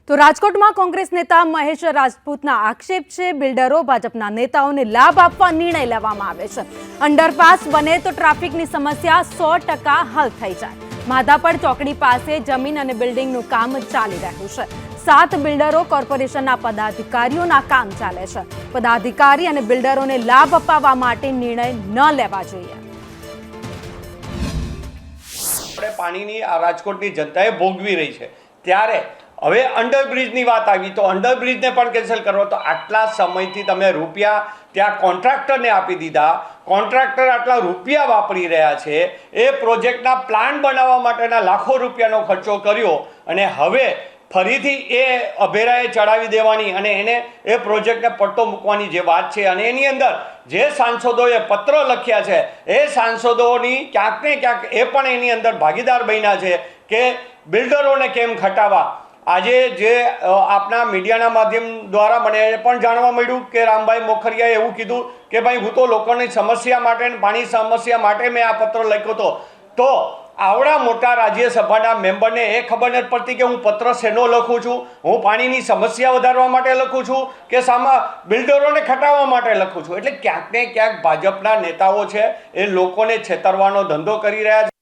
તો રાજકોટમાં કોંગ્રેસ નેતા મહેશ રાજપૂતના આક્ષેપ છે બિલ્ડરો ભાજપના નેતાઓને લાભ આપવા નિર્ણય લેવામાં આવે છે। અંડરપાસ બને તો ટ્રાફિકની સમસ્યા 100% હલ થઈ જાય। માધાપર ચોકડી પાસે જમીન અને બિલ્ડિંગનું કામ ચાલી રહ્યું છે। 7 બિલ્ડરો કોર્પોરેશનના પદાધિકારીઓના કામ ચાલે છે। પદાધિકારી અને બિલ્ડરોને લાભ અપાવવા માટે નિર્ણય ન લેવા જોઈએ। પાણીની આ રાજકોટની જનતાએ ભોગવી રહી છે ત્યારે હવે અંડરબ્રિજની વાત આવી તો અંડરબ્રિજને પણ કેન્સલ કરો તો આટલા સમયથી તમે રૂપિયા ત્યાં કોન્ટ્રાક્ટરને આપી દીધા। કોન્ટ્રાક્ટર આટલા રૂપિયા વાપરી રહ્યા છે, એ પ્રોજેક્ટના પ્લાન બનાવવા માટેના લાખો રૂપિયાનો ખર્ચો કર્યો અને હવે ફરીથી એ અભેરાએ ચડાવી દેવાની અને એને એ પ્રોજેક્ટને પટ્ટો મૂકવાની જે વાત છે અને એની અંદર જે સાંસદોએ પત્ર લખ્યા છે એ સાંસદોની ક્યાંક ને ક્યાંક એ પણ એની અંદર ભાગીદાર બન્યા છે કે બિલ્ડરોને કેમ ખટાવવા। આજે જે આપના મીડિયાના માધ્યમ દ્વારા મને પણ જાણવા મળ્યું કે રામભાઈ મોખરિયાએ એવું કીધું કે ભાઈ હું તો લોકોની સમસ્યા માટે પાણી સમસ્યા માટે મેં આ પત્ર લખ્યો હતો। તો આવડા મોટા રાજ્યસભાના મેમ્બરને એ ખબર નથી પડતી કે હું પત્ર શેનો લખું છું, હું પાણીની સમસ્યા વધારવા માટે લખું છું કે સામા બિલ્ડરોને ખટાવવા માટે લખું છું। એટલે ક્યાંક ને ક્યાંક ભાજપના નેતાઓ છે એ લોકોને છેતરવાનો ધંધો કરી રહ્યા છે।